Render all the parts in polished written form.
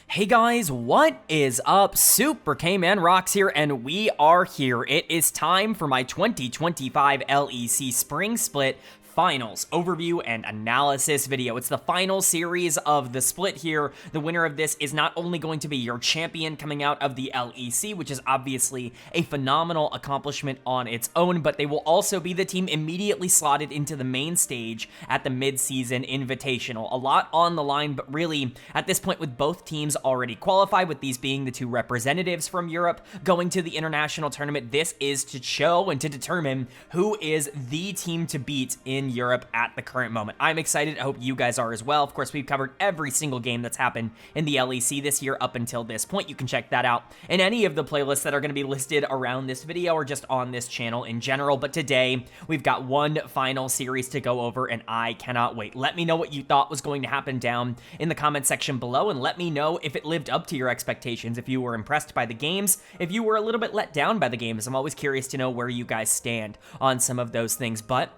Hey guys, what is up? Super K-Man Rocks here, and we are here. It is time for my 2025 LEC Spring Split Finals overview and analysis video. It's the final series of the split here. The winner of this is not only going to be your champion coming out of the LEC, which is obviously a phenomenal accomplishment on its own, but they will also be the team immediately slotted into the main stage at the mid-season invitational. A lot on the line, but really at this point with both teams already qualified, with these being the two representatives from Europe going to the international tournament, this is to show and to determine who is the team to beat in Europe at the current moment. I'm excited. I hope you guys are as well. Of course, we've covered every single game that's happened in the LEC this year up until this point. You can check that out in any of the playlists that are going to be listed around this video or just on this channel in general. But today, we've got one final series to go over, and I cannot wait. Let me know what you thought was going to happen down in the comment section below, and let me know if it lived up to your expectations, if you were impressed by the games, if you were a little bit let down by the games. I'm always curious to know where you guys stand on some of those things, but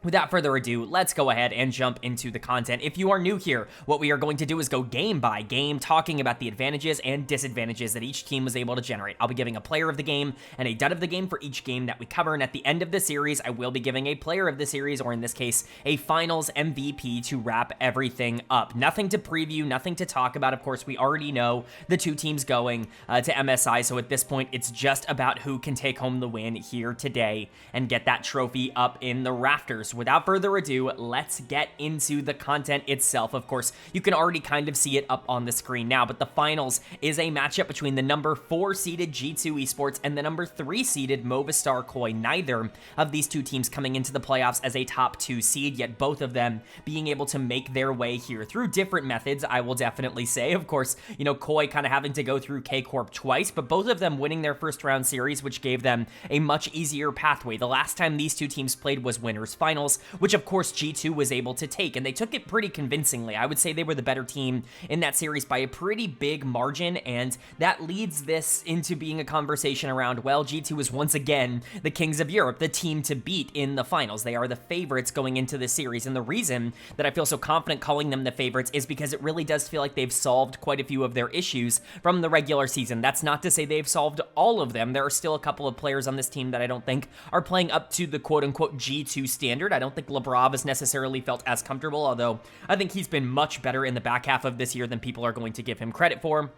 without further ado, let's go ahead and jump into the content. If you are new here, what we are going to do is go game by game, talking about the advantages and disadvantages that each team was able to generate. I'll be giving a player of the game and a dud of the game for each game that we cover, and at the end of the series, I will be giving a player of the series, or in this case, a finals MVP to wrap everything up. Nothing to preview, nothing to talk about. Of course, we already know the two teams going to MSI, so at this point, it's just about who can take home the win here today and get that trophy up in the rafters. Without further ado, let's get into the content itself. Of course, you can already kind of see it up on the screen now, but the finals is a matchup between the number 4 seeded G2 Esports and the number 3 seeded Movistar KOI. Neither of these two teams coming into the playoffs as a top 2 seed, yet both of them being able to make their way here through different methods, I will definitely say. Of course, you know, KOI kind of having to go through K-Corp twice, but both of them winning their first round series, which gave them a much easier pathway. The last time these two teams played was winners finals, which of course G2 was able to take, and they took it pretty convincingly. I would say they were the better team in that series by a pretty big margin, and that leads this into being a conversation around, well, G2 is once again the kings of Europe, the team to beat in the finals. They are the favorites going into the series, and the reason that I feel so confident calling them the favorites is because it really does feel like they've solved quite a few of their issues from the regular season. That's not to say they've solved all of them. There are still a couple of players on this team that I don't think are playing up to the quote-unquote G2 standard. I don't think Labrov has necessarily felt as comfortable, although I think he's been much better in the back half of this year than people are going to give him credit for.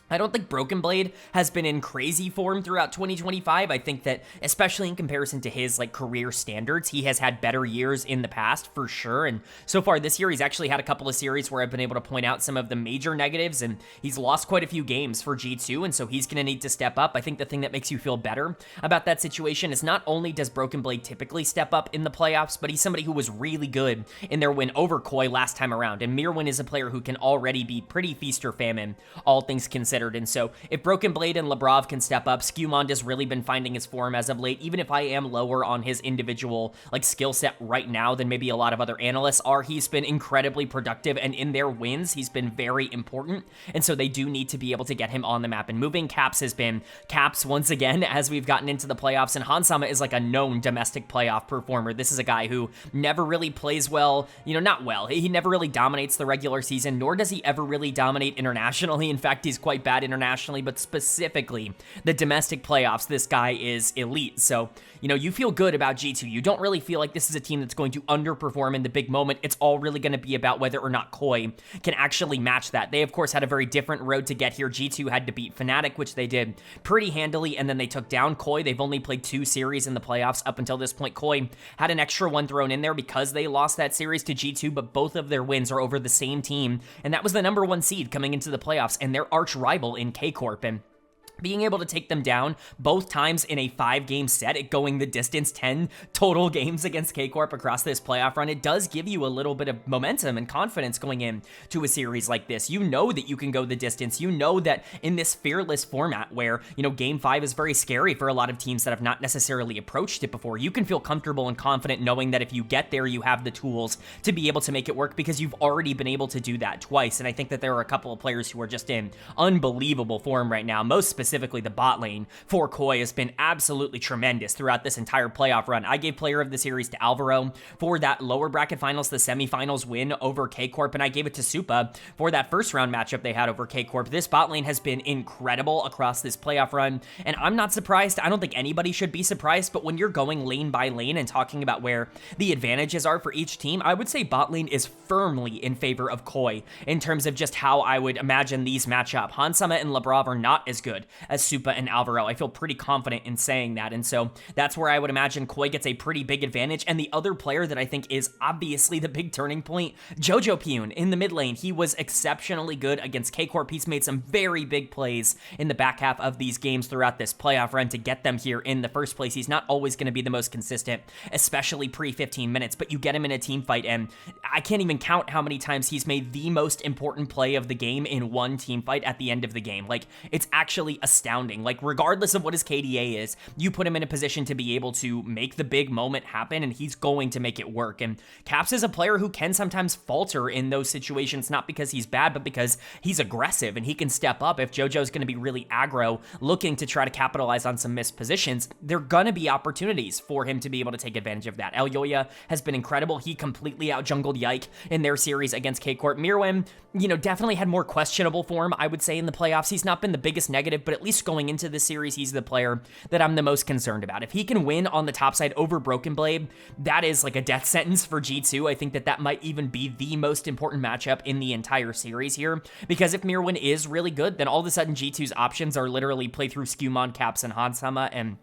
I don't think Broken Blade has been in crazy form throughout 2025. I think that, especially in comparison to his career standards, he has had better years in the past for sure. And so far this year, he's actually had a couple of series where I've been able to point out some of the major negatives, and he's lost quite a few games for G2, and so he's going to need to step up. I think the thing that makes you feel better about that situation is not only does Broken Blade typically step up in the playoffs, but he's somebody who was really good in their win over KOI last time around. And Mirwin is a player who can already be pretty feast or famine, all things considered. And so if Broken Blade and Labrov can step up, Skewmond has really been finding his form as of late. Even if I am lower on his individual skill set right now than maybe a lot of other analysts are, he's been incredibly productive, and in their wins, he's been very important. And so they do need to be able to get him on the map and moving. Caps has been Caps once again as we've gotten into the playoffs, and Hansama is like a known domestic playoff performer. This is a guy who never really plays well, not well. He never really dominates the regular season, nor does he ever really dominate internationally. In fact, he's quite bad internationally, but specifically the domestic playoffs, this guy is elite. So, you feel good about G2. You don't really feel like this is a team that's going to underperform in the big moment. It's all really going to be about whether or not KOI can actually match that. They, of course, had a very different road to get here. G2 had to beat Fnatic, which they did pretty handily, and then they took down KOI. They've only played 2 series in the playoffs up until this point. KOI had an extra one thrown in there because they lost that series to G2, but both of their wins are over the same team, and that was the number 1 seed coming into the playoffs and their arch rival in K-Corp. And being able to take them down both times in a 5-game set, it going the distance, 10 total games against K-Corp across this playoff run, it does give you a little bit of momentum and confidence going in to a series like this. You know that you can go the distance. You know that in this fearless format where, Game 5 is very scary for a lot of teams that have not necessarily approached it before, you can feel comfortable and confident knowing that if you get there, you have the tools to be able to make it work because you've already been able to do that twice. And I think that there are a couple of players who are just in unbelievable form right now, most specifically specifically the bot lane for KOI has been absolutely tremendous throughout this entire playoff run. I gave player of the series to Alvaro for that lower bracket finals, the semifinals win over K-Corp, and I gave it to Supa for that first round matchup they had over K-Corp. This bot lane has been incredible across this playoff run, and I'm not surprised. I don't think anybody should be surprised, but when you're going lane by lane and talking about where the advantages are for each team, I would say bot lane is firmly in favor of KOI in terms of just how I would imagine these match up. Hansama and Labrav are not as good as Supa and Alvaro. I feel pretty confident in saying that, and so that's where I would imagine KOI gets a pretty big advantage. And the other player that I think is obviously the big turning point, Jojo Pyun in the mid lane. He was exceptionally good against K-Corp. He's made some very big plays in the back half of these games throughout this playoff run to get them here in the first place. He's not always going to be the most consistent, especially pre-15 minutes, but you get him in a team fight, and I can't even count how many times he's made the most important play of the game in one team fight at the end of the game. Like, it's actually astounding. Like, regardless of what his KDA is, you put him in a position to be able to make the big moment happen, and he's going to make it work. And Caps is a player who can sometimes falter in those situations, not because he's bad, but because he's aggressive, and he can step up. If Jojo's going to be really aggro, looking to try to capitalize on some missed positions, there are going to be opportunities for him to be able to take advantage of that. Elyoya has been incredible. He completely out-jungled Yike in their series against K-Corp. Mirwin, definitely had more questionable form, I would say, in the playoffs. He's not been the biggest negative, but at least going into this series, he's the player that I'm the most concerned about. If he can win on the top side over Broken Blade, that is like a death sentence for G2. I think that might even be the most important matchup in the entire series here, because if Mirwin is really good, then all of a sudden G2's options are literally play through Skewmon, Caps, and Hansama, and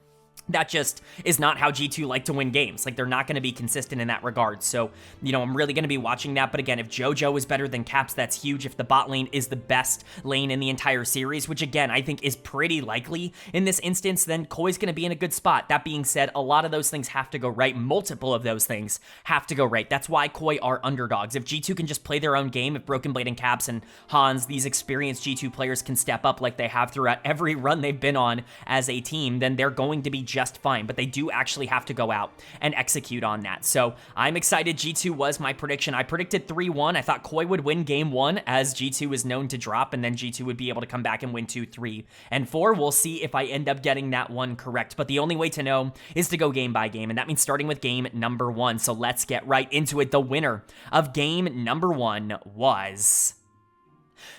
that just is not how G2 like to win games. Like, they're not going to be consistent in that regard. So, I'm really going to be watching that. But again, if Jojo is better than Caps, that's huge. If the bot lane is the best lane in the entire series, which again, I think is pretty likely in this instance, then KOI's going to be in a good spot. That being said, a lot of those things have to go right. Multiple of those things have to go right. That's why KOI are underdogs. If G2 can just play their own game, if Broken Blade and Caps and Hans, these experienced G2 players, can step up like they have throughout every run they've been on as a team, then they're going to be just fine, but they do actually have to go out and execute on that. So I'm excited. G2 was my prediction. I predicted 3-1. I thought KOI would win game 1, as G2 is known to drop, and then G2 would be able to come back and win 2, 3, and 4. We'll see if I end up getting that one correct, but the only way to know is to go game by game, and that means starting with game number 1. So let's get right into it. The winner of game number 1 was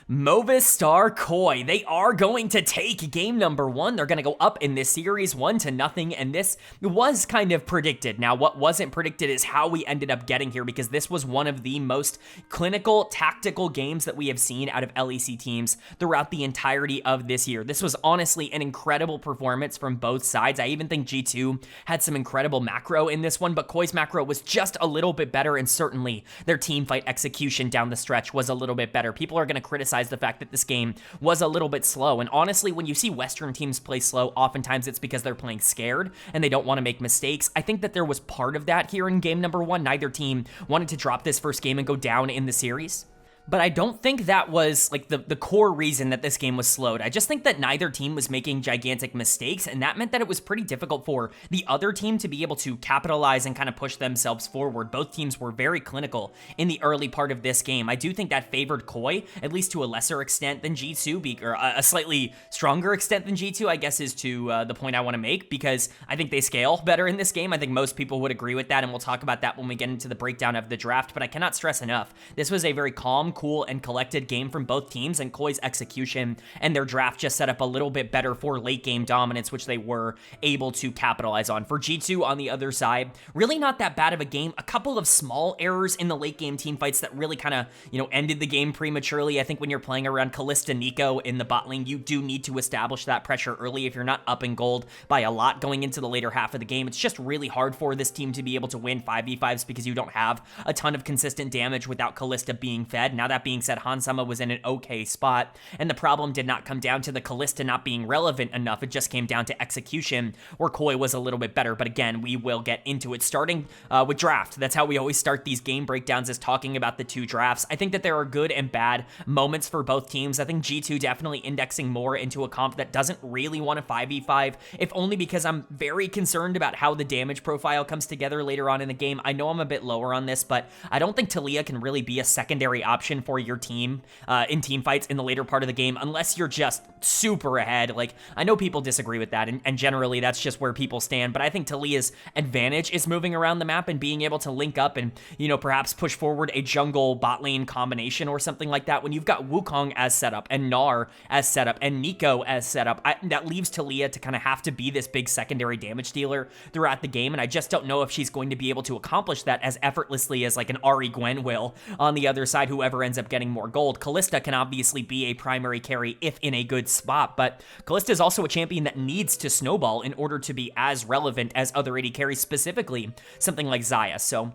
Movistar KOI. They are going to take game number 1. They're going to go up in this series 1-0, and this was kind of predicted. Now, what wasn't predicted is how we ended up getting here, because this was one of the most clinical, tactical games that we have seen out of LEC teams throughout the entirety of this year. This was honestly an incredible performance from both sides. I even think G2 had some incredible macro in this one, but KOI's macro was just a little bit better, and certainly their team fight execution down the stretch was a little bit better. People are going to criticize the fact that this game was a little bit slow, and honestly, when you see Western teams play slow, oftentimes it's because they're playing scared and they don't want to make mistakes. I think that there was part of that here in game number 1. Neither team wanted to drop this first game and go down in the series, but I don't think that was like the core reason that this game was slowed. I just think that neither team was making gigantic mistakes, and that meant that it was pretty difficult for the other team to be able to capitalize and kind of push themselves forward. Both teams were very clinical in the early part of this game. I do think that favored KOI, at least to a lesser extent than G2, or a slightly stronger extent than G2, I guess, is to the point I want to make, because I think they scale better in this game. I think most people would agree with that, and we'll talk about that when we get into the breakdown of the draft, but I cannot stress enough, this was a very calm, cool, and collected game from both teams, and KOI's execution and their draft just set up a little bit better for late game dominance, which they were able to capitalize on. For G2 on the other side, really not that bad of a game. A couple of small errors in the late game team fights that really kind of, ended the game prematurely. I think when you're playing around Kalista Nico in the bot lane, you do need to establish that pressure early. If you're not up in gold by a lot going into the later half of the game, it's just really hard for this team to be able to win 5v5s, because you don't have a ton of consistent damage without Kalista being fed. Now, that being said, Hansama was in an okay spot, and the problem did not come down to the Kalista not being relevant enough. It just came down to execution, where KOI was a little bit better. But again, we will get into it, starting with draft. That's how we always start these game breakdowns, is talking about the two drafts. I think that there are good and bad moments for both teams. I think G2 definitely indexing more into a comp that doesn't really want a 5v5, if only because I'm very concerned about how the damage profile comes together later on in the game. I know I'm a bit lower on this, but I don't think Talia can really be a secondary option option for your team in team fights in the later part of the game, unless you're just super ahead. Like, I know people disagree with that, and generally that's just where people stand, but I think Talia's advantage is moving around the map and being able to link up and, you know, perhaps push forward a jungle bot lane combination or something like that. When you've got Wukong as setup and Gnar as setup and Nico as setup, that leaves Talia to kind of have to be this big secondary damage dealer throughout the game, and I just don't know if she's going to be able to accomplish that as effortlessly as like an Ahri Gwen will on the other side, whoever ends up getting more gold. Kalista can obviously be a primary carry if in a good spot, but Kalista is also a champion that needs to snowball in order to be as relevant as other AD carries, specifically something like Xayah. So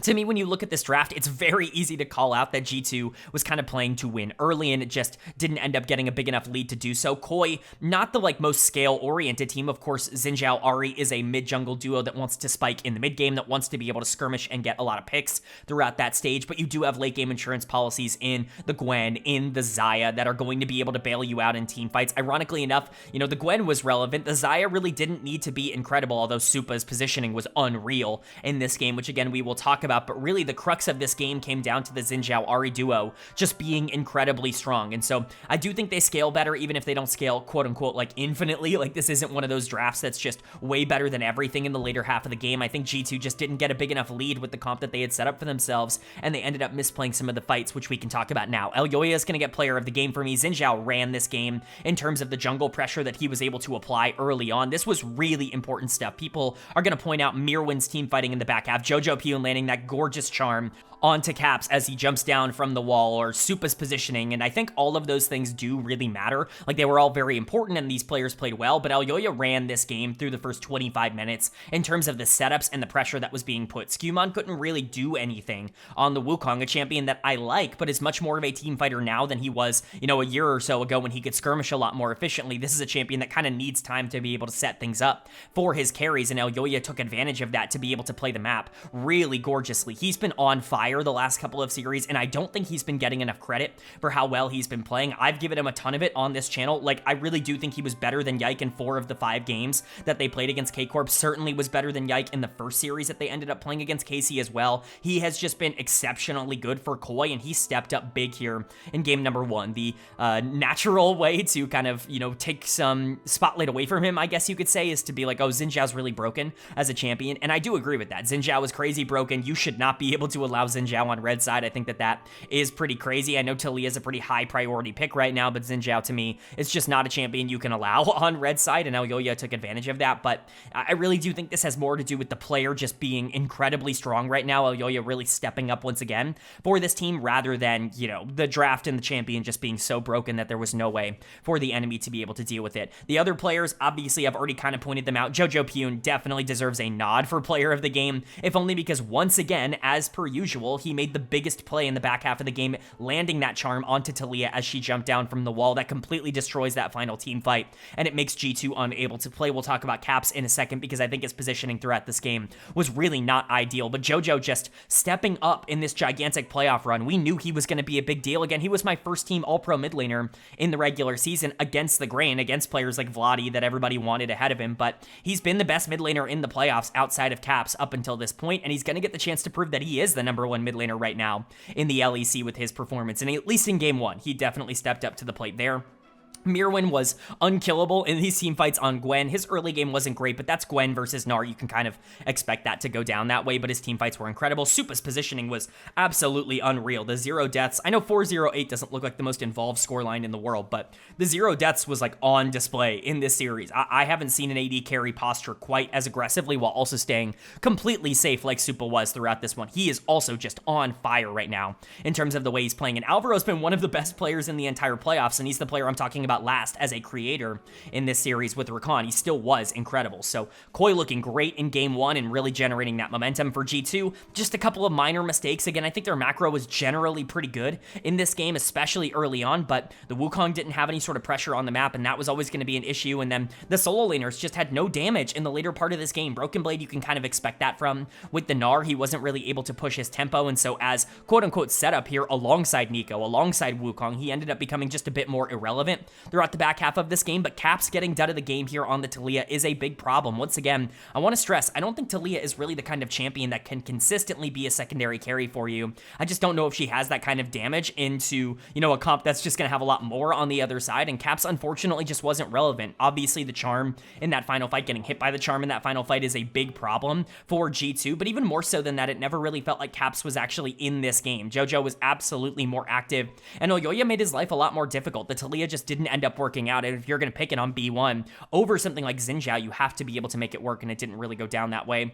to me, when you look at this draft, it's very easy to call out that G2 was kind of playing to win early, and it just didn't end up getting a big enough lead to do so. KOI, not the like most scale-oriented team. Of course, Xin Zhao Ahri is a mid-jungle duo that wants to spike in the mid-game, that wants to be able to skirmish and get a lot of picks throughout that stage, but you do have late-game insurance policies in the Gwen, in the Xayah, that are going to be able to bail you out in team fights. Ironically enough, you know, the Gwen was relevant. The Xayah really didn't need to be incredible, although Supa's positioning was unreal in this game, which again, we will talk about, but really the crux of this game came down to the Xin Zhao Ahri duo just being incredibly strong. And so I do think they scale better, even if they don't scale quote unquote like infinitely. Like, this isn't one of those drafts that's just way better than everything in the later half of the game. I think G2 just didn't get a big enough lead with the comp that they had set up for themselves, and they ended up misplaying some of the fights, which we can talk about now. Elyoya is going to get player of the game for me. Xin Zhao ran this game in terms of the jungle pressure that he was able to apply early on. This was really important stuff. People are going to point out Mirwin's team fighting in the back half, Jojo Pyun landing that gorgeous charm onto Caps as he jumps down from the wall, or Supa's positioning, and I think all of those things do really matter. Like, they were all very important, and these players played well, but Elyoya ran this game through the first 25 minutes in terms of the setups and the pressure that was being put. Skewmon couldn't really do anything on the Wukong, a champion that I like, but is much more of a team fighter now than he was, you know, a year or so ago when he could skirmish a lot more efficiently. This is a champion that kind of needs time to be able to set things up for his carries, and Elyoya took advantage of that to be able to play the map really gorgeously. He's been on fire the last couple of series, and I don't think he's been getting enough credit for how well he's been playing. I've given him a ton of it on this channel. Like, I really do think he was better than Yike in 4 of the 5 games that they played against K-Corp. Certainly was better than Yike in the first series that they ended up playing against KC as well. He has just been exceptionally good for KOI, and he stepped up big here in game number 1. The natural way to kind of, you know, take some spotlight away from him, I guess you could say, is to be like, oh, Xin Zhao's really broken as a champion, and I do agree with that. Xin Zhao is crazy broken. You should not be able to allow Xin Zhao on red side. I think that is pretty crazy. I know Talia is a pretty high priority pick right now, but Xin Zhao to me is just not a champion you can allow on red side, and Elyoya took advantage of that. But I really do think this has more to do with the player just being incredibly strong right now. Elyoya really stepping up once again for this team, rather than, you know, the draft and the champion just being so broken that there was no way for the enemy to be able to deal with it. The other players, obviously, I've already kind of pointed them out. Jojo Pyun definitely deserves a nod for player of the game, if only because once again, as per usual, he made the biggest play in the back half of the game, landing that charm onto Talia as she jumped down from the wall. That completely destroys that final team fight, and it makes G2 unable to play. We'll talk about Caps in a second, because I think his positioning throughout this game was really not ideal, but Jojo just stepping up in this gigantic playoff run. We knew he was going to be a big deal. Again, he was my first team all-pro mid laner in the regular season against the grain, against players like Vladi that everybody wanted ahead of him, but he's been the best mid laner in the playoffs outside of Caps up until this point, and he's going to get the chance to prove that he is the #1 mid laner right now in the LEC with his performance, and at least in game 1, he definitely stepped up to the plate there. Mirwin was unkillable in these team fights on Gwen. His early game wasn't great, but that's Gwen versus Gnar. You can kind of expect that to go down that way, but his team fights were incredible. Supa's positioning was absolutely unreal. The 0 deaths, I know 4-0-8 doesn't look like the most involved scoreline in the world, but the 0 deaths was like on display in this series. I haven't seen an AD carry posture quite as aggressively while also staying completely safe like Supa was throughout this one. He is also just on fire right now in terms of the way he's playing, and Alvaro's been one of the best players in the entire playoffs, and he's the player I'm talking about last as a creator in this series with Rakan. He still was incredible. So KOI looking great in game 1 and really generating that momentum for G2. Just a couple of minor mistakes. Again, I think their macro was generally pretty good in this game, especially early on, but the Wukong didn't have any sort of pressure on the map, and that was always going to be an issue. And then the solo laners just had no damage in the later part of this game. Broken Blade, you can kind of expect that from. With the Gnar, he wasn't really able to push his tempo, and so as quote-unquote setup here alongside Nico, alongside Wukong, he ended up becoming just a bit more irrelevant. throughout the back half of this game, but Caps getting dead of the game here on the Taliyah is a big problem. Once again, I want to stress, I don't think Taliyah is really the kind of champion that can consistently be a secondary carry for you. I just don't know if she has that kind of damage into, a comp that's just going to have a lot more on the other side, and Caps unfortunately just wasn't relevant. Obviously, the charm in that final fight, getting hit by the charm in that final fight is a big problem for G2, but even more so than that, it never really felt like Caps was actually in this game. JoJo was absolutely more active, and Oyoya made his life a lot more difficult. The Taliyah just didn't end up working out, and if you're going to pick it on B1 over something like Xin Zhao, you have to be able to make it work, and it didn't really go down that way.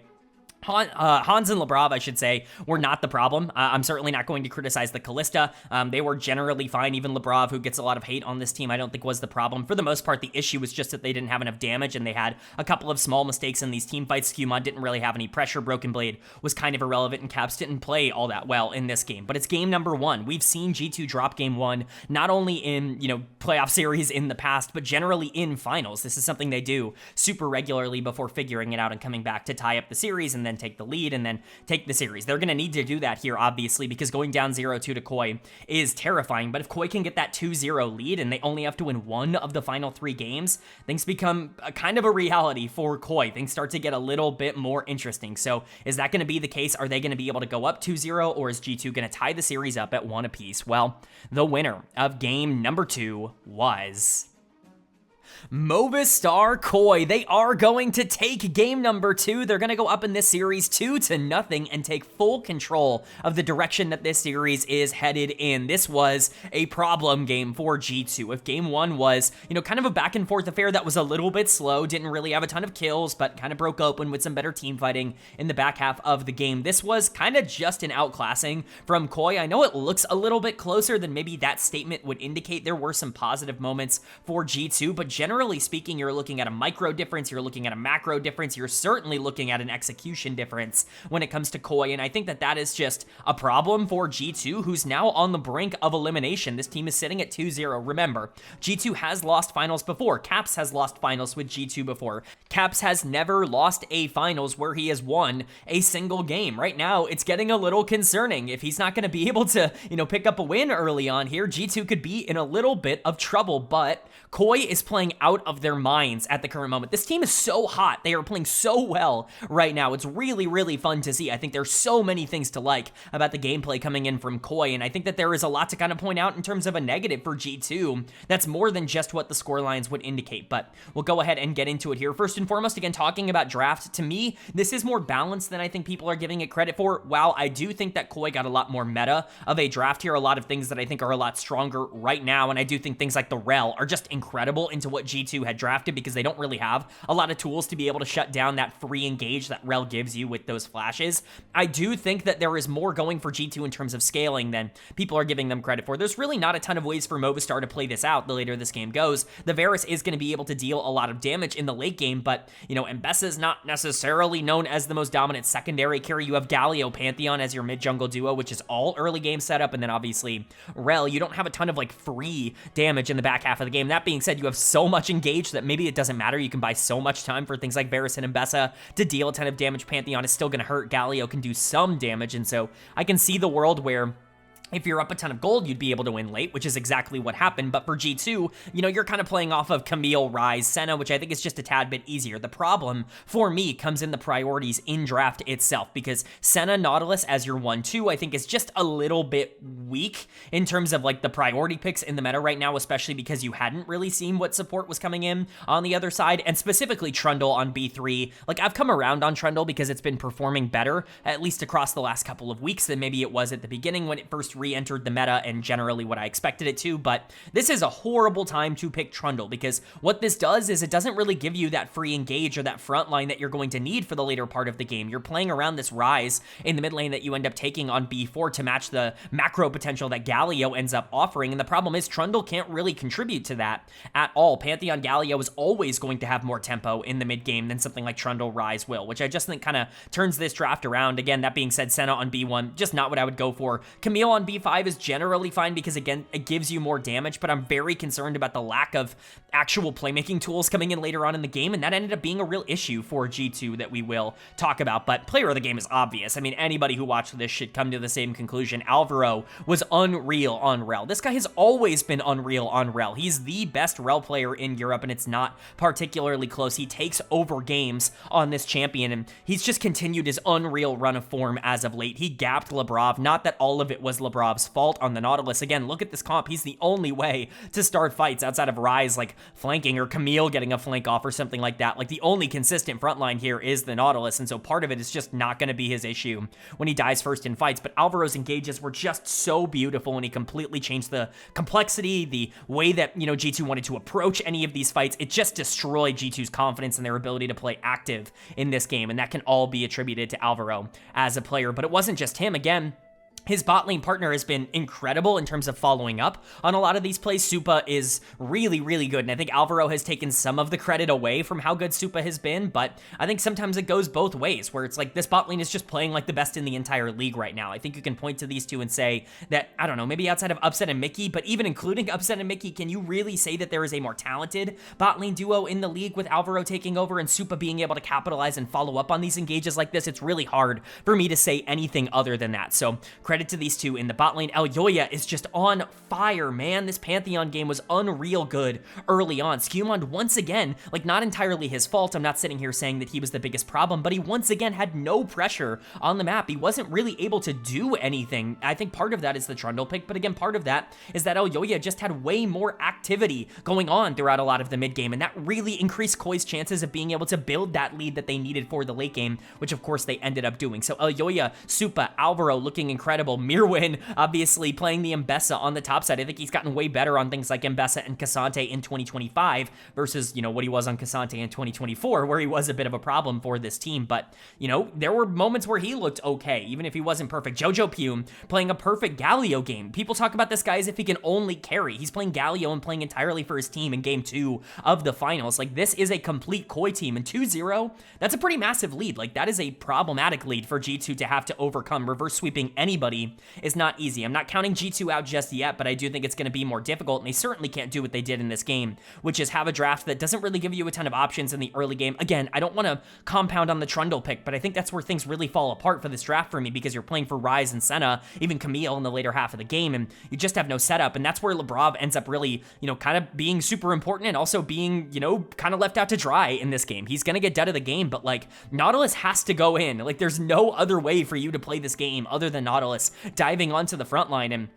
Hans and Labrov, I should say, were not the problem. I'm certainly not going to criticize the Kalista. They were generally fine. Even Labrov, who gets a lot of hate on this team, I don't think was the problem. For the most part, the issue was just that they didn't have enough damage, and they had a couple of small mistakes in these team fights. Skewmon didn't really have any pressure. Broken Blade was kind of irrelevant, and Caps didn't play all that well in this game. But it's game number 1. We've seen G2 drop game 1, not only in, playoff series in the past, but generally in finals. This is something they do super regularly before figuring it out and coming back to tie up the series and then take the lead and then take the series. They're going to need to do that here, obviously, because going down 0-2 to KOI is terrifying. But if KOI can get that 2-0 lead and they only have to win 1 of the final 3 games, things become a kind of a reality for KOI. Things start to get a little bit more interesting. So is that going to be the case? Are they going to be able to go up 2-0, or is G2 going to tie the series up at 1 apiece? Well, the winner of game number 2 was Movistar KOI. They are going to take game number 2. They're going to go up in this series 2-0 and take full control of the direction that this series is headed in. This was a problem game for G2. If game 1 was, kind of a back and forth affair that was a little bit slow, didn't really have a ton of kills, but kind of broke open with some better team fighting in the back half of the game, this was kind of just an outclassing from KOI. I know it looks a little bit closer than maybe that statement would indicate. There were some positive moments for G2, but generally speaking, you're looking at a micro difference, you're looking at a macro difference, you're certainly looking at an execution difference when it comes to KOI, and I think that that is just a problem for G2, who's now on the brink of elimination. This team is sitting at 2-0. Remember, G2 has lost finals before. Caps has lost finals with G2 before. Caps has never lost a finals where he has won a single game. Right now, it's getting a little concerning. If he's not going to be able to, pick up a win early on here, G2 could be in a little bit of trouble, but KOI is playing out of their minds at the current moment. This team is so hot. They are playing so well right now. It's really, really fun to see. I think there's so many things to like about the gameplay coming in from KOI, and I think that there is a lot to kind of point out in terms of a negative for G2. That's more than just what the score lines would indicate, but we'll go ahead and get into it here. First and foremost, again, talking about draft, to me, this is more balanced than I think people are giving it credit for. While I do think that KOI got a lot more meta of a draft here, a lot of things that I think are a lot stronger right now, and I do think things like the Rel are just incredible into what G2 had drafted, because they don't really have a lot of tools to be able to shut down that free engage that Rel gives you with those flashes. I do think that there is more going for G2 in terms of scaling than people are giving them credit for. There's really not a ton of ways for Movistar to play this out the later this game goes. The Varus is going to be able to deal a lot of damage in the late game, but, Mbessa is not necessarily known as the most dominant secondary carry. You have Galio Pantheon as your mid-jungle duo, which is all early game setup, and then obviously Rel. You don't have a ton of, free damage in the back half of the game. That being said, you have so much engage that maybe it doesn't matter. You can buy so much time for things like Varus and Mbessa to deal a ton of damage. Pantheon is still going to hurt. Galio can do some damage, and so I can see the world where if you're up a ton of gold, you'd be able to win late, which is exactly what happened. But for G2, you're kind of playing off of Camille, Ryze, Senna, which I think is just a tad bit easier. The problem for me comes in the priorities in draft itself, because Senna, Nautilus as your 1-2, I think is just a little bit weak in terms of the priority picks in the meta right now, especially because you hadn't really seen what support was coming in on the other side, and specifically Trundle on B3. I've come around on Trundle because it's been performing better, at least across the last couple of weeks, than maybe it was at the beginning when it first re-entered the meta and generally what I expected it to, but this is a horrible time to pick Trundle, because what this does is it doesn't really give you that free engage or that front line that you're going to need for the later part of the game. You're playing around this Ryze in the mid lane that you end up taking on B4 to match the macro potential that Galio ends up offering, and the problem is Trundle can't really contribute to that at all. Pantheon Galio is always going to have more tempo in the mid game than something like Trundle Ryze will, which I just think kind of turns this draft around. Again, that being said, Senna on B1, just not what I would go for. Camille on B5 is generally fine because, again, it gives you more damage, but I'm very concerned about the lack of actual playmaking tools coming in later on in the game, and that ended up being a real issue for G2 that we will talk about. But player of the game is obvious. I mean, anybody who watched this should come to the same conclusion. Alvaro was unreal on Rel. This guy has always been unreal on Rel. He's the best Rel player in Europe, and it's not particularly close. He takes over games on this champion, and he's just continued his unreal run of form as of late. He gapped Labrov. Not that all of it was Labrov's fault on the Nautilus. Again, look at this comp. He's the only way to start fights outside of Ryze, like flanking or Camille getting a flank off or something like that. Like, the only consistent front line here is the Nautilus, and so part of it is just not going to be his issue when he dies first in fights. But Alvaro's engages were just so beautiful, and he completely changed the complexity, the way that, you know, G2 wanted to approach any of these fights. It just destroyed G2's confidence and their ability to play active in this game, and that can all be attributed to Alvaro as a player. But it wasn't just him. Again, his bot lane partner has been incredible in terms of following up on a lot of these plays. Supa is really, really good, and I think Alvaro has taken some of the credit away from how good Supa has been, but I think sometimes it goes both ways, where it's like this bot lane is just playing like the best in the entire league right now. I think you can point to these two and say that, I don't know, maybe outside of Upset and Mickey, but even including Upset and Mickey, can you really say that there is a more talented bot lane duo in the league with Alvaro taking over and Supa being able to capitalize and follow up on these engages like this? It's really hard for me to say anything other than that. So credit to these two in the bot lane. Elyoya is just on fire, man. This Pantheon game was unreal good early on. Skewmond, once again, like, not entirely his fault. I'm not sitting here saying that he was the biggest problem, but he once again had no pressure on the map. He wasn't really able to do anything. I think part of that is the Trundle pick, but again, part of that is that Elyoya just had way more activity going on throughout a lot of the mid game, and that really increased KOI's chances of being able to build that lead that they needed for the late game, which of course they ended up doing. So Elyoya, Supa, Alvaro looking incredible. Mirwin, obviously playing the Mbessa on the top side. I think he's gotten way better on things like Mbessa and Cassante in 2025 versus, you know, what he was on Cassante in 2024, where he was a bit of a problem for this team. But, you know, there were moments where he looked okay, even if he wasn't perfect. Jojo Pume playing a perfect Galio game. People talk about this guy as if he can only carry. He's playing Galio and playing entirely for his team in game 2 of the finals. Like, this is a complete KOI team, and 2-0, that's a pretty massive lead. Like, that is a problematic lead for G2 to have to overcome. Reverse sweeping anybody is not easy. I'm not counting G2 out just yet, but I do think it's going to be more difficult, and they certainly can't do what they did in this game, which is have a draft that doesn't really give you a ton of options in the early game. Again, I don't want to compound on the Trundle pick, but I think that's where things really fall apart for this draft for me, because you're playing for Ryze and Senna, even Camille in the later half of the game, and you just have no setup, and that's where Labrov ends up really, you know, kind of being super important and also being, you know, kind of left out to dry in this game. He's going to get dead of the game, but, like, Nautilus has to go in. Like, there's no other way for you to play this game other than Nautilus diving onto the front line, and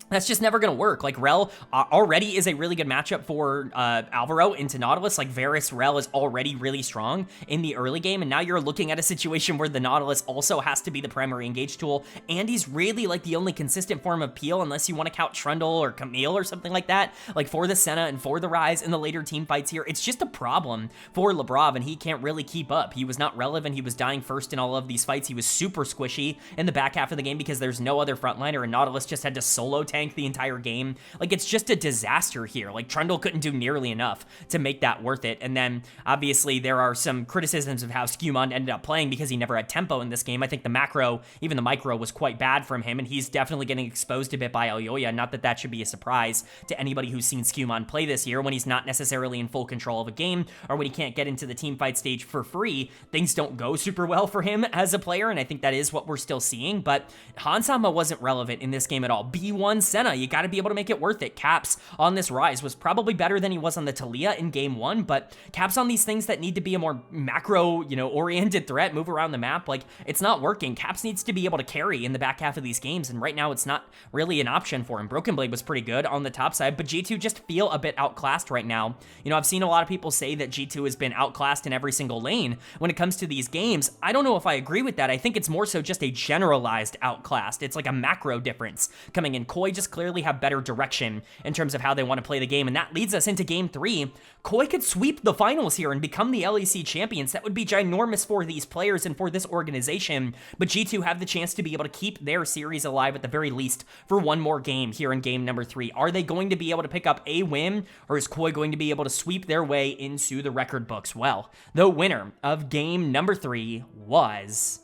that's just never going to work. Like, Rel already is a really good matchup for Alvaro into Nautilus. Like, Varus Rel is already really strong in the early game, and now you're looking at a situation where the Nautilus also has to be the primary engage tool, and he's really, like, the only consistent form of peel, unless you want to count Trundle or Camille or something like that, like, for the Senna and for the Ryze in the later team fights here. It's just a problem for Labrov, and he can't really keep up. He was not relevant. He was dying first in all of these fights. He was super squishy in the back half of the game because there's no other frontliner, and Nautilus just had to solo tank the entire game. Like, it's just a disaster here. Like, Trundle couldn't do nearly enough to make that worth it. And then obviously there are some criticisms of how Skewmond ended up playing because he never had tempo in this game. I think the macro, even the micro, was quite bad from him, and he's definitely getting exposed a bit by Elyoya. Not that that should be a surprise to anybody who's seen Skewmond play this year. When he's not necessarily in full control of a game, or when he can't get into the team fight stage for free, things don't go super well for him as a player, and I think that is what we're still seeing. But Hansama wasn't relevant in this game at all. B1 Senna, you got to be able to make it worth it. Caps on this Ryze was probably better than he was on the Talia in game 1, but Caps on these things that need to be a more macro, you know, oriented threat, move around the map, like, it's not working. Caps needs to be able to carry in the back half of these games, and right now it's not really an option for him. Broken Blade was pretty good on the top side, but G2 just feel a bit outclassed right now. You know, I've seen a lot of people say that G2 has been outclassed in every single lane when it comes to these games. I don't know if I agree with that. I think it's more so just a generalized outclassed. It's like a macro difference coming in. KOI just clearly have better direction in terms of how they want to play the game, and that leads us into game 3. KOI could sweep the finals here and become the LEC champions. That would be ginormous for these players and for this organization, but G2 have the chance to be able to keep their series alive at the very least for one more game here in game number 3. Are they going to be able to pick up a win, or is KOI going to be able to sweep their way into the record books? Well, the winner of game number 3 was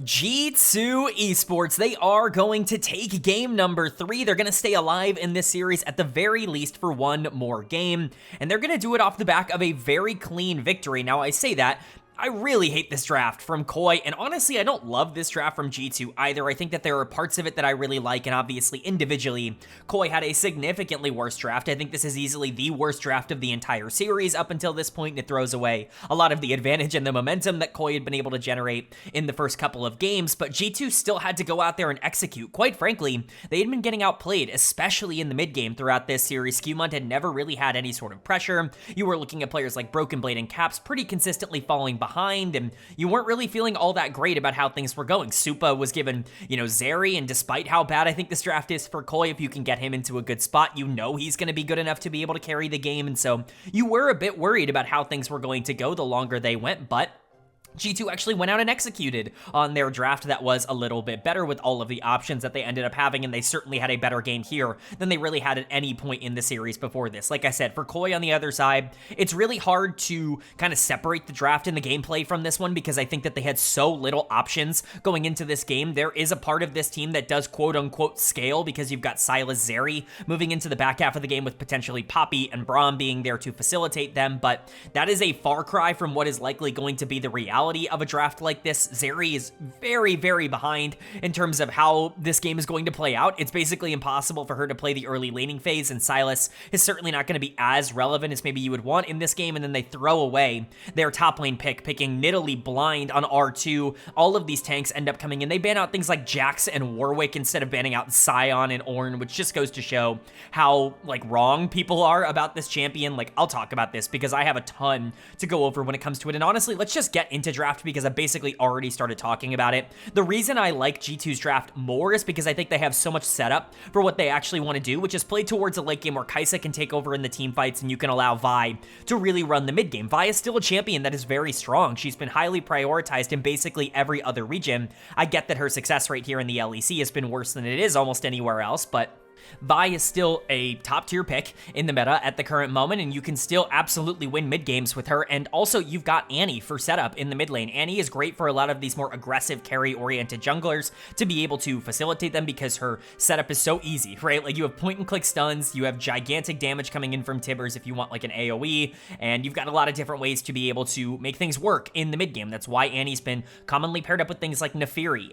G2 Esports, they are going to take game number 3. They're going to stay alive in this series at the very least for one more game, and they're going to do it off the back of a very clean victory. Now, I say that, I really hate this draft from KOI, and honestly, I don't love this draft from G2 either. I think that there are parts of it that I really like, and obviously, individually, KOI had a significantly worse draft. I think this is easily the worst draft of the entire series up until this point, and it throws away a lot of the advantage and the momentum that KOI had been able to generate in the first couple of games, but G2 still had to go out there and execute. Quite frankly, they had been getting outplayed, especially in the mid-game throughout this series. Skewmont had never really had any sort of pressure. You were looking at players like Broken Blade and Caps pretty consistently falling behind, and you weren't really feeling all that great about how things were going. Supa was given, Zeri, and despite how bad I think this draft is for KOI, if you can get him into a good spot, he's going to be good enough to be able to carry the game, and so you were a bit worried about how things were going to go the longer they went, but G2 actually went out and executed on their draft that was a little bit better with all of the options that they ended up having, and they certainly had a better game here than they really had at any point in the series before this. Like I said, for KOI on the other side, it's really hard to kind of separate the draft and the gameplay from this one because I think that they had so little options going into this game. There is a part of this team that does quote-unquote scale because you've got Silas, Zeri moving into the back half of the game with potentially Poppy and Braum being there to facilitate them, but that is a far cry from what is likely going to be the reality of a draft like this. Zeri is very, very behind in terms of how this game is going to play out. It's basically impossible for her to play the early laning phase, and Silas is certainly not going to be as relevant as maybe you would want in this game, and then they throw away their top lane picking Nidalee blind on R2. All of these tanks end up coming in. They ban out things like Jax and Warwick instead of banning out Sion and Ornn, which just goes to show how, wrong people are about this champion. I'll talk about this because I have a ton to go over when it comes to it, and honestly, let's just get into draft because I basically already started talking about it. The reason I like G2's draft more is because I think they have so much setup for what they actually want to do, which is play towards a late game where Kai'Sa can take over in the team fights and you can allow Vi to really run the mid game. Vi is still a champion that is very strong. She's been highly prioritized in basically every other region. I get that her success rate here in the LEC has been worse than it is almost anywhere else, but Vi is still a top-tier pick in the meta at the current moment, and you can still absolutely win mid-games with her, and also you've got Annie for setup in the mid lane. Annie is great for a lot of these more aggressive carry-oriented junglers to be able to facilitate them because her setup is so easy, right? You have point-and-click stuns, you have gigantic damage coming in from Tibbers if you want an AoE, and you've got a lot of different ways to be able to make things work in the mid-game. That's why Annie's been commonly paired up with things like Nefiri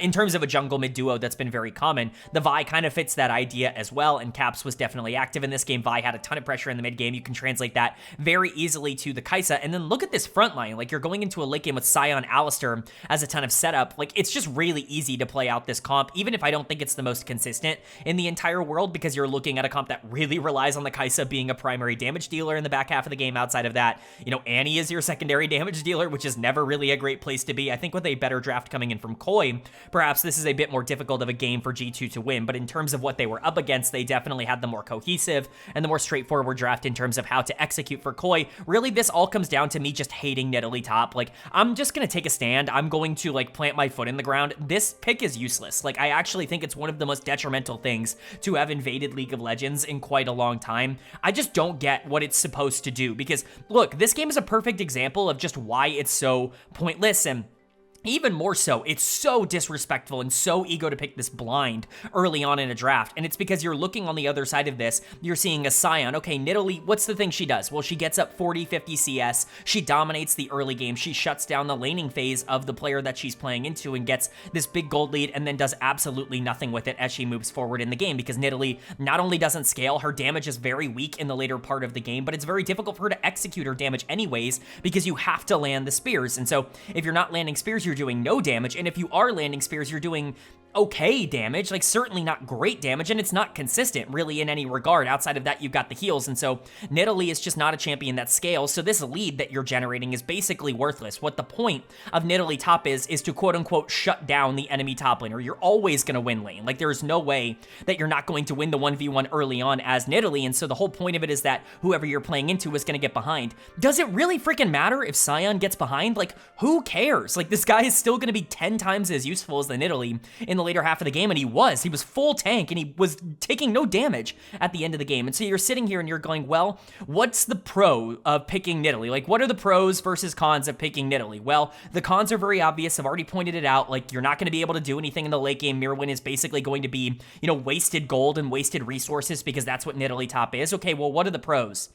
in terms of a jungle mid-duo that's been very common. The Vi kind of fits that idea as well, and Caps was definitely active in this game. Vi had a ton of pressure in the mid game. You can translate that very easily to the Kai'Sa, and then look at this front line. You're going into a late game with Sion, Alistar as a ton of setup. It's just really easy to play out this comp, even if I don't think it's the most consistent in the entire world, because you're looking at a comp that really relies on the Kai'Sa being a primary damage dealer in the back half of the game. Outside of that, Annie is your secondary damage dealer, which is never really a great place to be. I think with a better draft coming in from KOI, perhaps this is a bit more difficult of a game for G2 to win, but in terms of what they were up against, they definitely had the more cohesive and the more straightforward draft in terms of how to execute for KOI. Really, this all comes down to me just hating Nidalee top. I'm just gonna take a stand. I'm going to plant my foot in the ground. This pick is useless. I actually think it's one of the most detrimental things to have invaded League of Legends in quite a long time. I just don't get what it's supposed to do because, look, this game is a perfect example of just why it's so pointless, and even more so, it's so disrespectful and so ego to pick this blind early on in a draft, and it's because you're looking on the other side of this, you're seeing a Sion. Okay, Nidalee, what's the thing she does? Well, she gets up 40, 50 CS, she dominates the early game, she shuts down the laning phase of the player that she's playing into and gets this big gold lead and then does absolutely nothing with it as she moves forward in the game, because Nidalee not only doesn't scale, her damage is very weak in the later part of the game, but it's very difficult for her to execute her damage anyways because you have to land the spears, and so if you're not landing spears, you're doing no damage, and if you are landing spears, you're doing okay damage, certainly not great damage, and it's not consistent really in any regard. Outside of that, you've got the heals, and so Nidalee is just not a champion that scales, so this lead that you're generating is basically worthless. What the point of Nidalee top is to quote-unquote shut down the enemy top laner. You're always going to win lane. There's no way that you're not going to win the 1v1 early on as Nidalee, and so the whole point of it is that whoever you're playing into is going to get behind. Does it really freaking matter if Sion gets behind? Who cares? This guy guy is still going to be 10 times as useful as the Nidalee in the later half of the game, and he was full tank, and he was taking no damage at the end of the game. And so you're sitting here and you're going, well, what's the pro of picking Nidalee? Like, what are the pros versus cons of picking Nidalee? Well, the cons are very obvious. I've already pointed it out. Like, you're not going to be able to do anything in the late game. Mirwin is basically going to be, wasted gold and wasted resources because that's what Nidalee top is. Okay, well, what are the pros?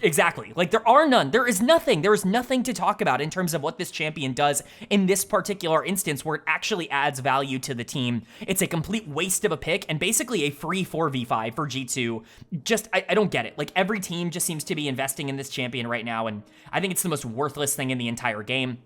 Exactly. Like, there are none. There is nothing. There is nothing to talk about in terms of what this champion does in this particular instance where it actually adds value to the team. It's a complete waste of a pick and basically a free 4v5 for G2. Just, I don't get it. Like, every team just seems to be investing in this champion right now, and I think it's the most worthless thing in the entire game.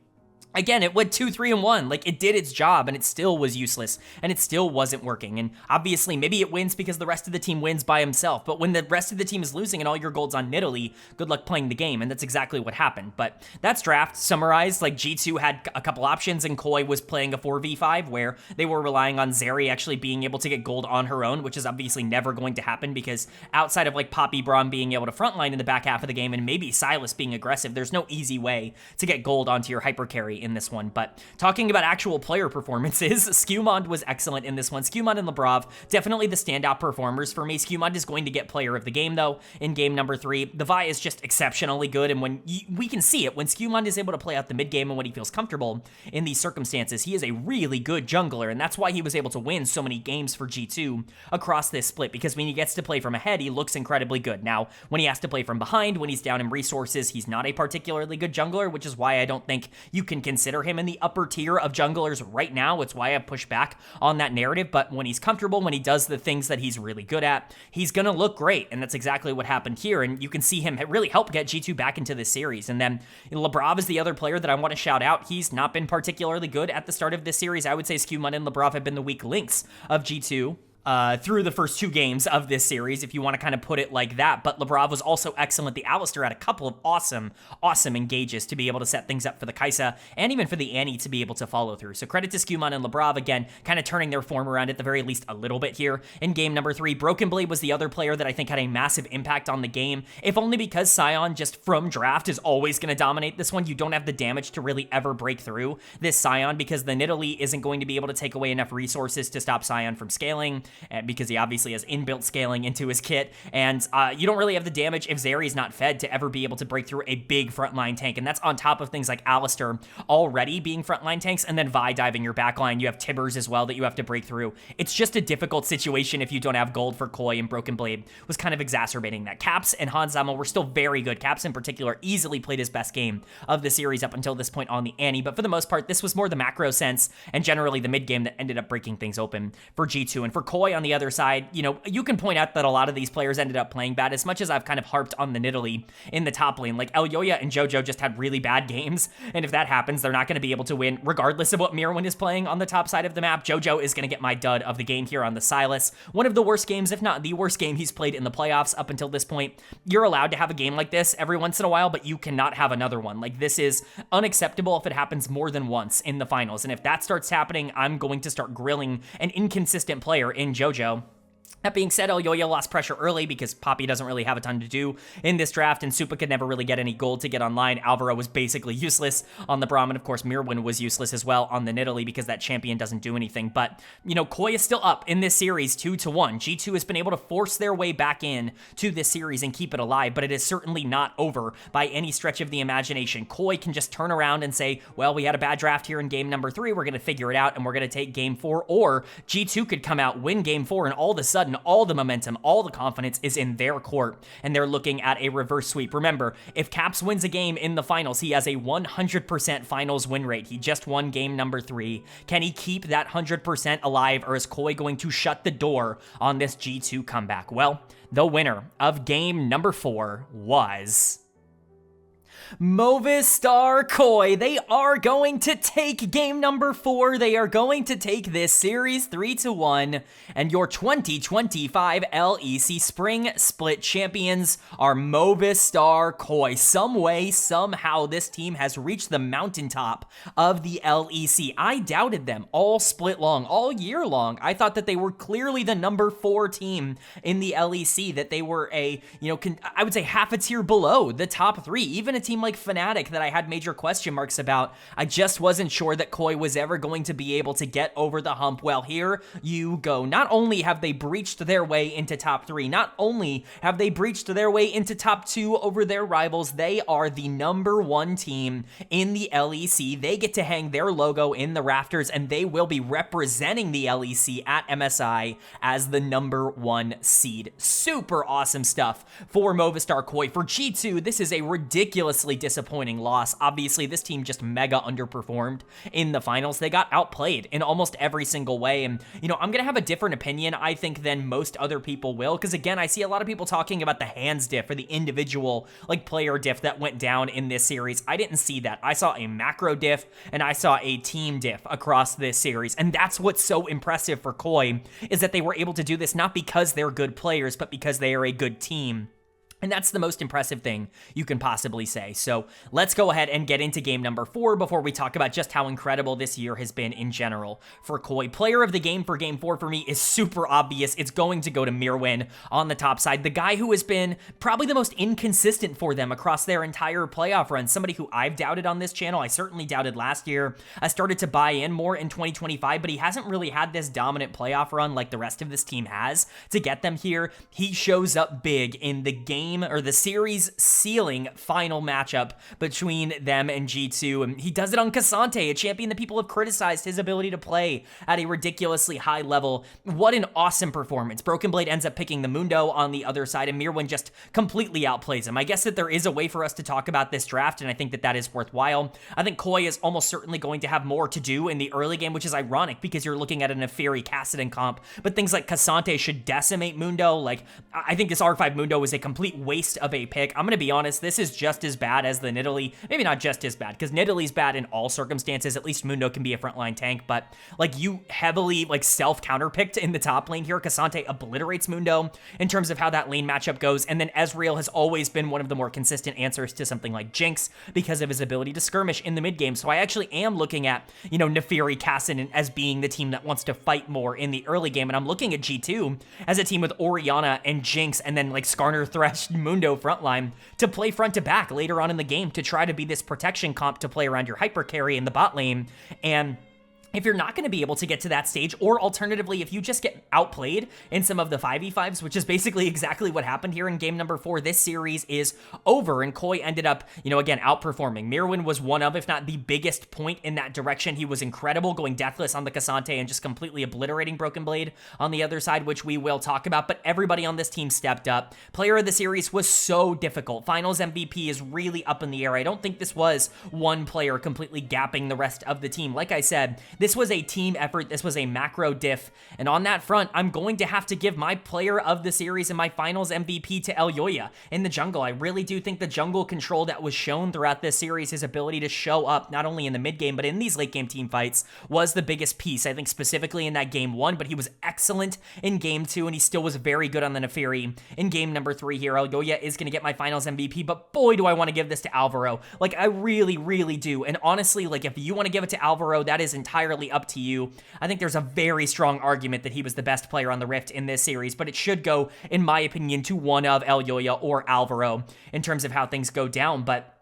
Again, it went 2-3-1. Like, it did its job, and it still was useless, and it still wasn't working. And obviously, maybe it wins because the rest of the team wins by himself. But when the rest of the team is losing and all your gold's on Nidalee, good luck playing the game, and that's exactly what happened. But that's draft summarized. Like, G2 had a couple options, and KOI was playing a 4v5 where they were relying on Zeri actually being able to get gold on her own, which is obviously never going to happen because outside of, like, Poppy Braum being able to frontline in the back half of the game and maybe Sylas being aggressive, there's no easy way to get gold onto your hyper carry in this one. But talking about actual player performances, Skewmond was excellent in this one. Skewmond and Labrov, definitely the standout performers for me. Skewmond is going to get player of the game, though, in game number 3. The Vi is just exceptionally good, and when we can see it, when Skewmond is able to play out the mid game and when he feels comfortable in these circumstances, he is a really good jungler, and that's why he was able to win so many games for G2 across this split, because when he gets to play from ahead, he looks incredibly good. Now, when he has to play from behind, when he's down in resources, he's not a particularly good jungler, which is why I don't think you can consider him in the upper tier of junglers right now. It's why I push back on that narrative, but when he's comfortable, when he does the things that he's really good at, he's gonna look great, and that's exactly what happened here, and you can see him really help get G2 back into this series. And then Labrov is the other player that I want to shout out. He's not been particularly good at the start of this series. I would say Skewmund and Labrov have been the weak links of G2 through the first 2 games of this series, if you want to kind of put it like that. But Labrov was also excellent. The Alistar had a couple of awesome engages to be able to set things up for the Kai'Sa and even for the Annie to be able to follow through. So credit to Skewmund and Labrov, again, kind of turning their form around at the very least a little bit here in game number 3. Broken Blade was the other player that I think had a massive impact on the game, if only because Sion just from draft is always going to dominate this one. You don't have the damage to really ever break through this Sion because the Nidalee isn't going to be able to take away enough resources to stop Sion from scaling, because he obviously has inbuilt scaling into his kit, and you don't really have the damage if Zeri's not fed to ever be able to break through a big frontline tank, and that's on top of things like Alistar already being frontline tanks, and then Vi diving your backline. You have Tibbers as well that you have to break through. It's just a difficult situation if you don't have gold for KOI, and Broken Blade was kind of exacerbating that. Caps and Hanzama were still very good. Caps in particular easily played his best game of the series up until this point on the Annie, but for the most part, this was more the macro sense and generally the mid game that ended up breaking things open for G2. And for KOI on the other side, you can point out that a lot of these players ended up playing bad. As much as I've kind of harped on the Nidalee in the top lane, like Elyoya and JoJo just had really bad games, and if that happens, they're not going to be able to win regardless of what Mirwin is playing on the top side of the map. JoJo is going to get my dud of the game here on the Sylas. One of the worst games, if not the worst game he's played in the playoffs up until this point. You're allowed to have a game like this every once in a while, but you cannot have another one. Like, this is unacceptable if it happens more than once in the finals, and if that starts happening, I'm going to start grilling an inconsistent player in JoJo. That being said, Elyoya lost pressure early because Poppy doesn't really have a ton to do in this draft, and Supa could never really get any gold to get online. Alvaro was basically useless on the Braum, and of course Mirwin was useless as well on the Nidalee because that champion doesn't do anything. But, KOI is still up in this series 2-1. G2 has been able to force their way back in to this series and keep it alive, but it is certainly not over by any stretch of the imagination. KOI can just turn around and say, well, we had a bad draft here in game number 3, we're going to figure it out, and we're going to take game 4, or G2 could come out, win game 4, and all of a sudden, all the momentum, all the confidence is in their court, and they're looking at a reverse sweep. Remember, if Caps wins a game in the finals, he has a 100% finals win rate. He just won game number 3. Can he keep that 100% alive, or is KOI going to shut the door on this G2 comeback? Well, the winner of game number 4 was Movistar KOI. They are going to take game number 4. They are going to take this series 3-1, and your 2025 LEC Spring Split champions are Movistar KOI. Some way, somehow, this team has reached the mountaintop of the LEC. I doubted them all split long, all year long. I thought that they were clearly the number 4 team in the LEC, that they were I would say half a tier below the top 3, even a team team like Fnatic that I had major question marks about. I just wasn't sure that KOI was ever going to be able to get over the hump. Well, here you go. Not only have they breached their way into top 3, not only have they breached their way into top 2 over their rivals, they are the #1 team in the LEC. They get to hang their logo in the rafters, and they will be representing the LEC at MSI as the #1 seed. Super awesome stuff for Movistar KOI. For G2, this is a ridiculously disappointing loss. Obviously, this team just mega underperformed in the finals. They got outplayed in almost every single way, and, you know, I'm gonna have a different opinion, I think, than most other people will, because, again, I see a lot of people talking about the hands diff or the individual, like, player diff that went down in this series. I didn't see that. I saw a macro diff, and I saw a team diff across this series, and that's what's so impressive for KOI, is that they were able to do this not because they're good players, but because they are a good team. And that's the most impressive thing you can possibly say. So let's go ahead and get into game number 4 before we talk about just how incredible this year has been in general for KOI. Player of the game for game 4 for me is super obvious. It's going to go to Mirwin on the top side, the guy who has been probably the most inconsistent for them across their entire playoff run. Somebody who I've doubted on this channel. I certainly doubted last year. I started to buy in more in 2025, but he hasn't really had this dominant playoff run like the rest of this team has to get them here. He shows up big in the game, or the series sealing final matchup between them and G2, and he does it on Cassante, a champion that people have criticized his ability to play at a ridiculously high level. What an awesome performance. Broken Blade ends up picking the Mundo on the other side, and Mirwin just completely outplays him. I guess that there is a way for us to talk about this draft, and I think that that is worthwhile. I think KOI is almost certainly going to have more to do in the early game, which is ironic because you're looking at an Neferi Kassadin comp, but things like Cassante should decimate Mundo. Like, I think this R5 Mundo is a complete waste of a pick. I'm going to be honest, this is just as bad as the Nidalee. Maybe not just as bad, because Nidalee's bad in all circumstances. At least Mundo can be a frontline tank, but like, you heavily like self-counterpicked in the top lane here. Cassante obliterates Mundo in terms of how that lane matchup goes, and then Ezreal has always been one of the more consistent answers to something like Jinx because of his ability to skirmish in the mid game. So I actually am looking at, you know, Neferi Kassadin as being the team that wants to fight more in the early game, and I'm looking at G2 as a team with Orianna and Jinx, and then like Skarner, Thresh, Mundo frontline to play front to back later on in the game to try to be this protection comp to play around your hyper carry in the bot lane. And if you're not going to be able to get to that stage, or alternatively, if you just get outplayed in some of the 5v5s, which is basically exactly what happened here in game number 4, this series is over, and KOI ended up, you know, again, outperforming. Mirwin was one of, if not the biggest point in that direction. He was incredible, going deathless on the Cassante and just completely obliterating Broken Blade on the other side, which we will talk about, but everybody on this team stepped up. Player of the series was so difficult. Finals MVP is really up in the air. I don't think this was one player completely gapping the rest of the team. Like I said, this was a team effort. This was a macro diff. And on that front, I'm going to have to give my player of the series and my finals MVP to Elyoya in the jungle. I really do think the jungle control that was shown throughout this series, his ability to show up not only in the mid game, but in these late game team fights, was the biggest piece. I think specifically in that game 1, but he was excellent in game 2, and he still was very good on the Neferi in game number 3 here. Elyoya is going to get my finals MVP, but boy, do I want to give this to Alvaro. Like, I really, really do. And honestly, like, if you want to give it to Alvaro, that is entirely up to you. I think there's a very strong argument that he was the best player on the Rift in this series, but it should go, in my opinion, to one of Elyoya or Alvaro in terms of how things go down. But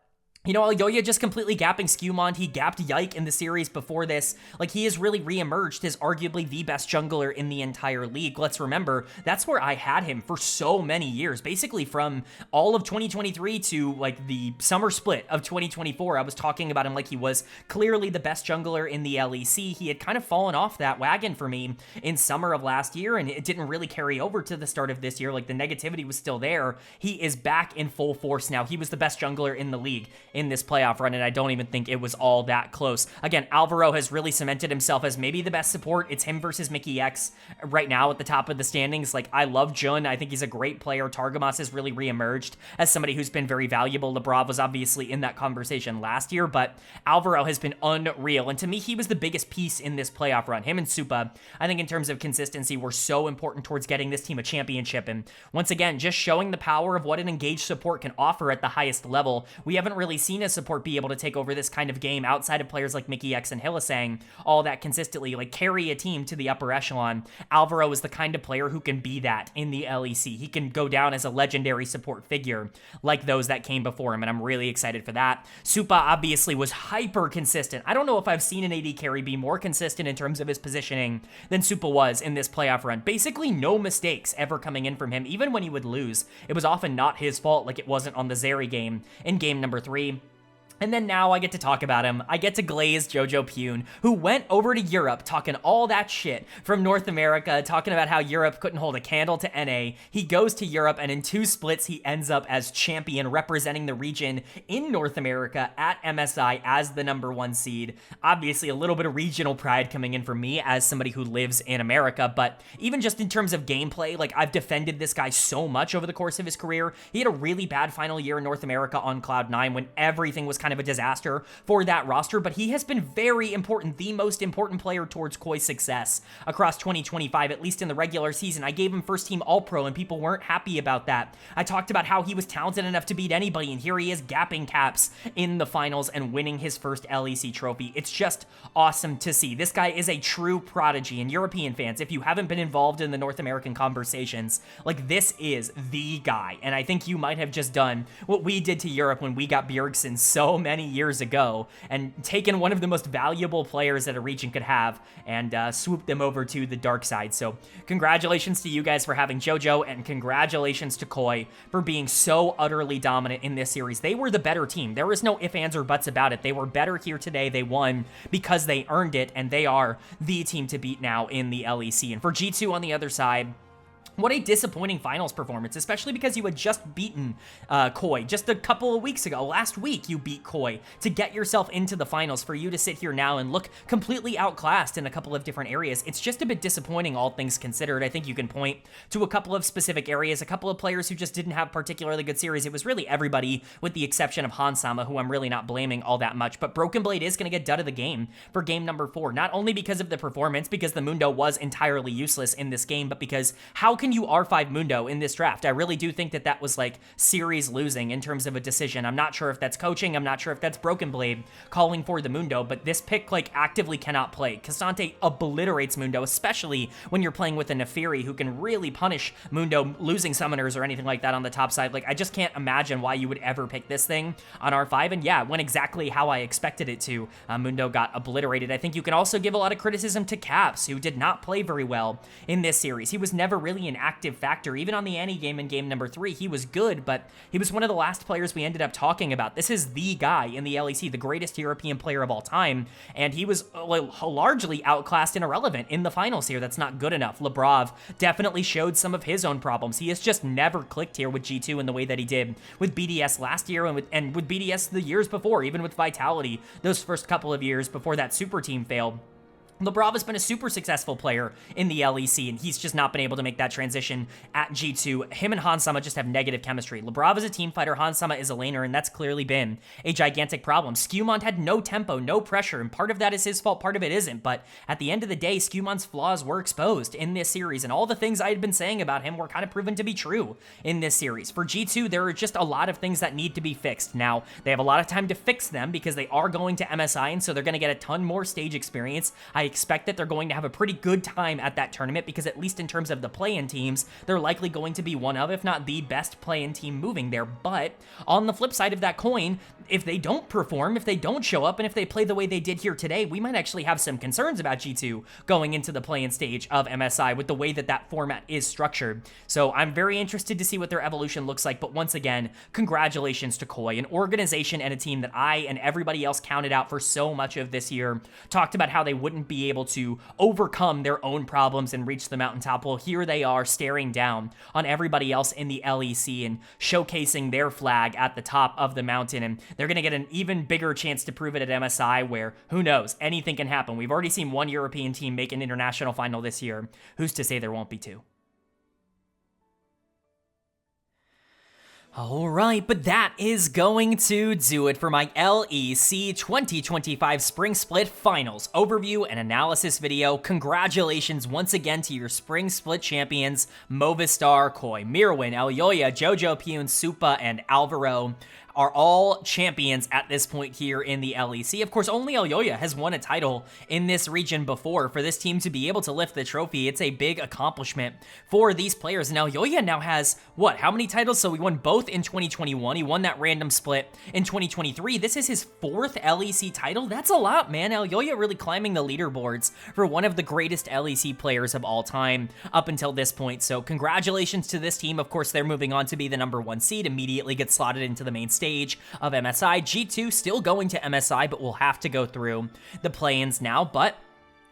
you know, Elyoya just completely gapping Skewmond. He gapped Yike in the series before this. Like, he has really reemerged as arguably the best jungler in the entire league. Let's remember, that's where I had him for so many years. Basically, from all of 2023 to, like, the summer split of 2024, I was talking about him like he was clearly the best jungler in the LEC. He had kind of fallen off that wagon for me in summer of last year, and it didn't really carry over to the start of this year. Like, the negativity was still there. He is back in full force now. He was the best jungler in the league in this playoff run, and I don't even think it was all that close. Again, Alvaro has really cemented himself as maybe the best support. It's him versus Mickey X right now at the top of the standings. Like, I love Jun. I think he's a great player. Targamas has really reemerged as somebody who's been very valuable. Labrav was obviously in that conversation last year, but Alvaro has been unreal, and to me, he was the biggest piece in this playoff run. Him and Supa, I think in terms of consistency, were so important towards getting this team a championship, and once again, just showing the power of what an engaged support can offer at the highest level. We haven't really seen a support be able to take over this kind of game outside of players like Mickey X and Hillisang all that consistently, like carry a team to the upper echelon. Alvaro is the kind of player who can be that in the LEC. He can go down as a legendary support figure like those that came before him, and I'm really excited for that. Supa obviously was hyper consistent. I don't know if I've seen an AD carry be more consistent in terms of his positioning than Supa was in this playoff run. Basically no mistakes ever coming in from him. Even when he would lose, it was often not his fault, like it wasn't on the Zeri game in game number 3. And then now I get to talk about him. I get to glaze Jojo Pune, who went over to Europe talking all that shit from North America, talking about how Europe couldn't hold a candle to NA. He goes to Europe, and in 2 splits, he ends up as champion, representing the region in North America at MSI as the #1 seed. Obviously, a little bit of regional pride coming in for me as somebody who lives in America, but even just in terms of gameplay, like, I've defended this guy so much over the course of his career. He had a really bad final year in North America on Cloud9 when everything was kind of a disaster for that roster, but he has been very important, the most important player towards KOI's success across 2025, at least in the regular season. I gave him first team All-Pro, and people weren't happy about that. I talked about how he was talented enough to beat anybody, and here he is gapping caps in the finals and winning his first LEC trophy. It's just awesome to see. This guy is a true prodigy, and European fans, if you haven't been involved in the North American conversations, like, this is the guy, and I think you might have just done what we did to Europe when we got Bjergsen so many years ago and taken one of the most valuable players that a region could have and swooped them over to the dark side. So congratulations to you guys for having Jojo, and congratulations to KOI for being so utterly dominant in this series. They were the better team. There is no ifs, ands, or buts about it. They were better here today. They won because they earned it, and they are the team to beat now in the LEC. And for G2 on the other side, what a disappointing finals performance, especially because you had just beaten KOI just a couple of weeks ago. Last week, you beat KOI to get yourself into the finals. For you to sit here now and look completely outclassed in a couple of different areas, it's just a bit disappointing, all things considered. I think you can point to a couple of specific areas, a couple of players who just didn't have particularly good series. It was really everybody with the exception of Hansama, who I'm really not blaming all that much. But Broken Blade is going to get dud of the game for game number 4, not only because of the performance, because the Mundo was entirely useless in this game, but because how can you R5 Mundo in this draft? I really do think that that was like series losing in terms of a decision. I'm not sure if that's coaching. I'm not sure if that's Broken Blade calling for the Mundo, but this pick like actively cannot play. Cassante obliterates Mundo, especially when you're playing with a Nefiri who can really punish Mundo losing summoners or anything like that on the top side. Like, I just can't imagine why you would ever pick this thing on R5. And yeah, it went exactly how I expected it to. Mundo got obliterated. I think you can also give a lot of criticism to Caps, who did not play very well in this series. He was never really an active factor. Even on the Annie game in game number 3, he was good, but he was one of the last players we ended up talking about. This is the guy in the LEC, the greatest European player of all time, and he was largely outclassed and irrelevant in the finals here. That's not good enough. Lebrov definitely showed some of his own problems. He has just never clicked here with G2 in the way that he did with BDS last year and with BDS the years before, even with Vitality, those first couple of years before that super team failed. Lebrov has been a super successful player in the LEC, and he's just not been able to make that transition at G2. Him and Hansama just have negative chemistry. Lebrov is a team fighter, Hansama is a laner, and that's clearly been a gigantic problem. Skewmont had no tempo, no pressure, and part of that is his fault, part of it isn't, but at the end of the day, Skewmont's flaws were exposed in this series, and all the things I had been saying about him were kind of proven to be true in this series. For G2, there are just a lot of things that need to be fixed. Now, they have a lot of time to fix them because they are going to MSI, and so they're going to get a ton more stage experience. I expect that they're going to have a pretty good time at that tournament because at least in terms of the play-in teams, they're likely going to be one of, if not the best play-in team moving there. But on the flip side of that coin, if they don't perform, if they don't show up, and if they play the way they did here today, we might actually have some concerns about G2 going into the play-in stage of MSI with the way that that format is structured. So I'm very interested to see what their evolution looks like, but once again, congratulations to KOI, an organization and a team that I and everybody else counted out for so much of this year, talked about how they wouldn't be able to overcome their own problems and reach the mountaintop. Well, here they are staring down on everybody else in the LEC and showcasing their flag at the top of the mountain, and they're going to get an even bigger chance to prove it at MSI, where, who knows, anything can happen. We've already seen one European team make an international final this year. Who's to say there won't be two? Alright, but that is going to do it for my LEC 2025 Spring Split Finals overview and analysis video. Congratulations once again to your Spring Split champions, Movistar KOI, Mirwin, Elyoya, Jojo Pune, Supa, and Alvaro. are all champions at this point here in the LEC. Of course, only Elyoya has won a title in this region before. For this team to be able to lift the trophy, it's a big accomplishment for these players. Now, Elyoya now has, what, how many titles? So he won both in 2021. He won that random split in 2023. This is his 4th LEC title. That's a lot, man. Elyoya really climbing the leaderboards for one of the greatest LEC players of all time up until this point. So congratulations to this team. Of course, they're moving on to be the #1 seed, immediately get slotted into the main stage of MSI. G2 still going to MSI, but we'll have to go through the play-ins now. But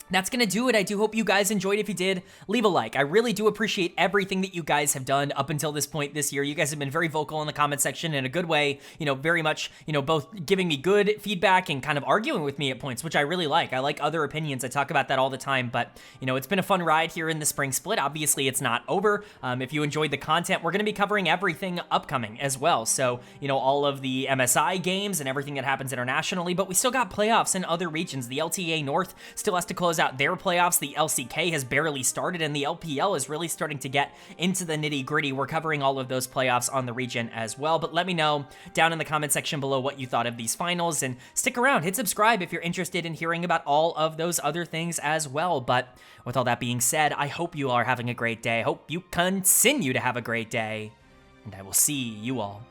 that's gonna do it. I do hope you guys enjoyed. If you did, leave a like. I really do appreciate everything that you guys have done up until this point this year. You guys have been very vocal in the comment section in a good way, you know, very much, you know, both giving me good feedback and kind of arguing with me at points, which I really like. I like other opinions. I talk about that all the time, but, you know, it's been a fun ride here in the spring split. Obviously, it's not over. If you enjoyed the content, we're gonna be covering everything upcoming as well. So, you know, all of the MSI games and everything that happens internationally, but we still got playoffs in other regions. The LTA North still has to close out their playoffs. The LCK has barely started, and the LPL is really starting to get into the nitty-gritty. We're covering all of those playoffs on the region as well, but let me know down in the comment section below what you thought of these finals, and stick around, hit subscribe if you're interested in hearing about all of those other things as well. But with all that being said, I hope you are having a great day. I hope you continue to have a great day, and I will see you all